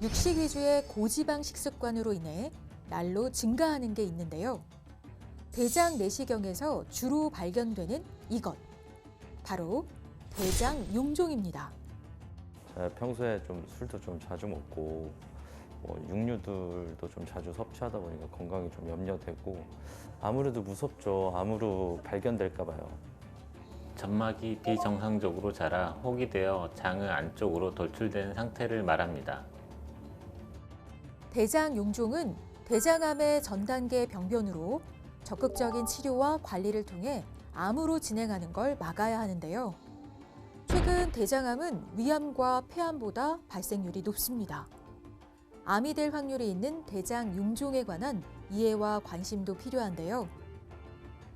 육식 위주의 고지방 식습관으로 인해 날로 증가하는 게 있는데요. 대장 내시경에서 주로 발견되는 이것, 바로 대장 용종입니다. 제가 평소에 좀 술도 좀 자주 먹고 육류들도 좀 자주 섭취하다 보니까 건강이 좀 염려되고 아무래도 무섭죠. 암으로 발견될까 봐요. 점막이 비정상적으로 자라 혹이 되어 장의 안쪽으로 돌출된 상태를 말합니다. 대장 용종은 대장암의 전 단계 병변으로 적극적인 치료와 관리를 통해 암으로 진행하는 걸 막아야 하는데요. 최근 대장암은 위암과 폐암보다 발생률이 높습니다. 암이 될 확률이 있는 대장 용종에 관한 이해와 관심도 필요한데요.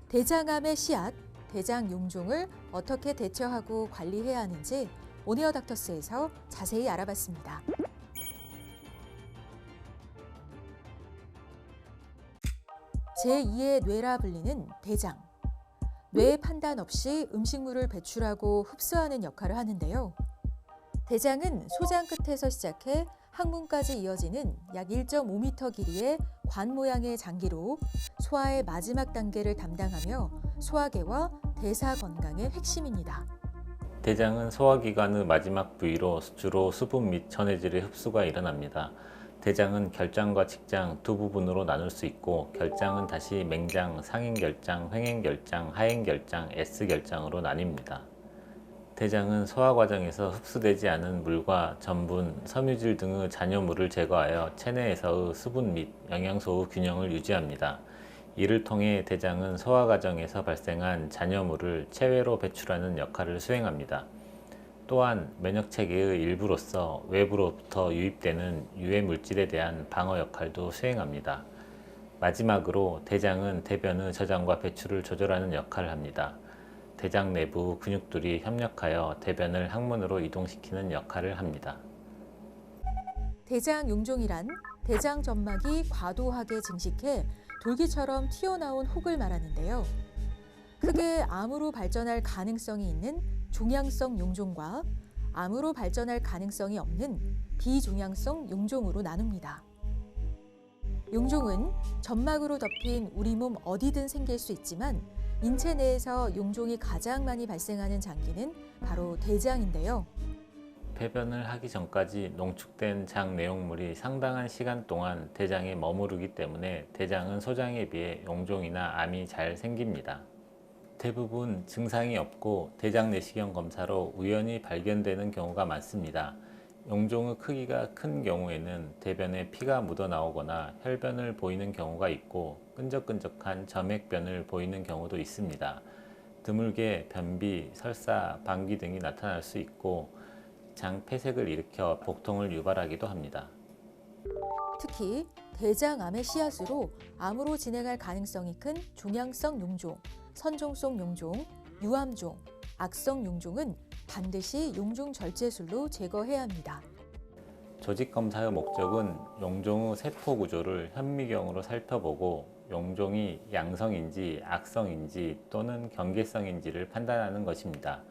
대장암의 씨앗, 대장 용종을 어떻게 대처하고 관리해야 하는지 오네어 닥터스에서 자세히 알아봤습니다. 제2의 뇌라 불리는 대장. 뇌의 판단 없이 음식물을 배출하고 흡수하는 역할을 하는데요. 대장은 소장 끝에서 시작해 항문까지 이어지는 약 1.5m 길이의 관 모양의 장기로 소화의 마지막 단계를 담당하며 소화계와 대사 건강의 핵심입니다. 대장은 소화기관의 마지막 부위로 주로 수분 및 전해질의 흡수가 일어납니다. 대장은 결장과 직장 두 부분으로 나눌 수 있고 결장은 다시 맹장, 상행결장, 횡행결장, 하행결장, S결장으로 나뉩니다. 대장은 소화 과정에서 흡수되지 않은 물과 전분, 섬유질 등의 잔여물을 제거하여 체내에서의 수분 및 영양소의 균형을 유지합니다. 이를 통해 대장은 소화 과정에서 발생한 잔여물을 체외로 배출하는 역할을 수행합니다. 또한 면역체계의 일부로서 외부로부터 유입되는 유해 물질에 대한 방어 역할도 수행합니다. 마지막으로 대장은 대변의 저장과 배출을 조절하는 역할을 합니다. 대장 내부 근육들이 협력하여 대변을 항문으로 이동시키는 역할을 합니다. 대장 용종이란 대장 점막이 과도하게 증식해 돌기처럼 튀어나온 혹을 말하는데요. 크게 암으로 발전할 가능성이 있는 종양성 용종과 암으로 발전할 가능성이 없는 비종양성 용종으로 나눕니다. 용종은 점막으로 덮인 우리 몸 어디든 생길 수 있지만 인체 내에서 용종이 가장 많이 발생하는 장기는 바로 대장인데요. 배변을 하기 전까지 농축된 장 내용물이 상당한 시간 동안 대장에 머무르기 때문에 대장은 소장에 비해 용종이나 암이 잘 생깁니다. 대부분 증상이 없고 대장 내시경 검사로 우연히 발견되는 경우가 많습니다. 용종의 크기가 큰 경우에는 대변에 피가 묻어나오거나 혈변을 보이는 경우가 있고 끈적끈적한 점액변을 보이는 경우도 있습니다. 드물게 변비, 설사, 방귀 등이 나타날 수 있고 장 폐색을 일으켜 복통을 유발하기도 합니다. 특히 대장암의 씨앗으로 암으로 진행할 가능성이 큰 종양성 용종, 선종성 용종, 유암종, 악성 용종은 반드시 용종 절제술로 제거해야 합니다. 조직검사의 목적은 용종의 세포 구조를 현미경으로 살펴보고 용종이 양성인지 악성인지 또는 경계성인지를 판단하는 것입니다.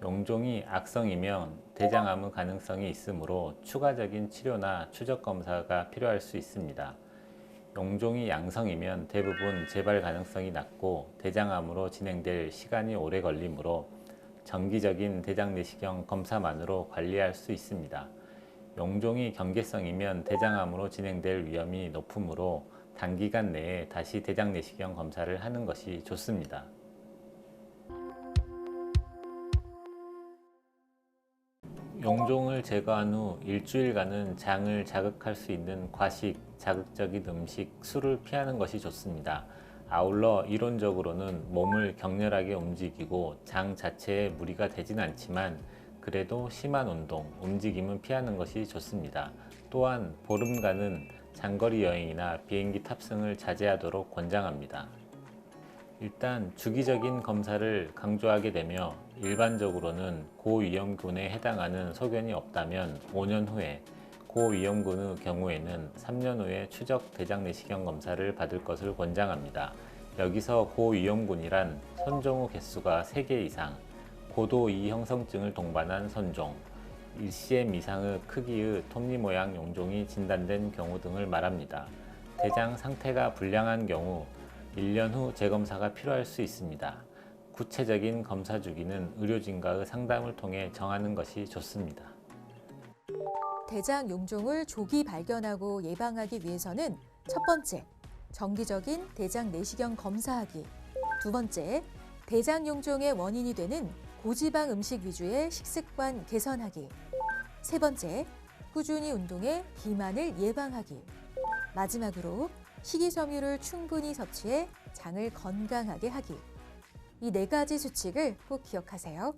용종이 악성이면 대장암의 가능성이 있으므로 추가적인 치료나 추적 검사가 필요할 수 있습니다. 용종이 양성이면 대부분 재발 가능성이 낮고 대장암으로 진행될 시간이 오래 걸리므로 정기적인 대장 내시경 검사만으로 관리할 수 있습니다. 용종이 경계성이면 대장암으로 진행될 위험이 높으므로 단기간 내에 다시 대장 내시경 검사를 하는 것이 좋습니다. 용종을 제거한 후 일주일간은 장을 자극할 수 있는 과식, 자극적인 음식, 술을 피하는 것이 좋습니다. 아울러 이론적으로는 몸을 격렬하게 움직이고 장 자체에 무리가 되진 않지만 그래도 심한 운동, 움직임은 피하는 것이 좋습니다. 또한 보름간은 장거리 여행이나 비행기 탑승을 자제하도록 권장합니다. 일단 주기적인 검사를 강조하게 되며 일반적으로는 고위험군에 해당하는 소견이 없다면 5년 후에, 고위험군의 경우에는 3년 후에 추적 대장 내시경 검사를 받을 것을 권장합니다. 여기서 고위험군이란 선종의 개수가 3개 이상, 고도 이형성증을 동반한 선종, 1cm 이상의 크기의 톱니 모양 용종이 진단된 경우 등을 말합니다. 대장 상태가 불량한 경우 1년 후 재검사가 필요할 수 있습니다. 구체적인 검사 주기는 의료진과의 상담을 통해 정하는 것이 좋습니다. 대장 용종을 조기 발견하고 예방하기 위해서는 첫 번째, 정기적인 대장 내시경 검사하기. 두 번째, 대장 용종의 원인이 되는 고지방 음식 위주의 식습관 개선하기. 세 번째, 꾸준히 운동해 비만을 예방하기. 마지막으로 식이섬유를 충분히 섭취해 장을 건강하게 하기. 이 네 가지 수칙을 꼭 기억하세요.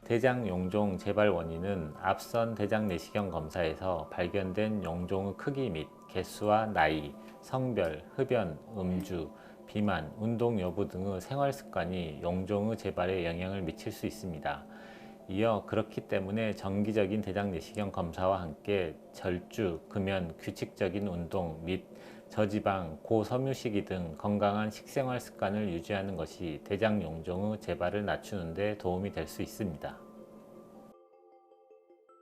대장 용종 재발 원인은 앞선 대장 내시경 검사에서 발견된 용종의 크기 및 개수와 나이, 성별, 흡연, 음주, 비만, 운동 여부 등의 생활 습관이 용종의 재발에 영향을 미칠 수 있습니다. 이어 그렇기 때문에 정기적인 대장 내시경 검사와 함께 절주, 금연, 규칙적인 운동 및 저지방, 고섬유식이 등 건강한 식생활 습관을 유지하는 것이 대장 용종의 재발을 낮추는 데 도움이 될 수 있습니다.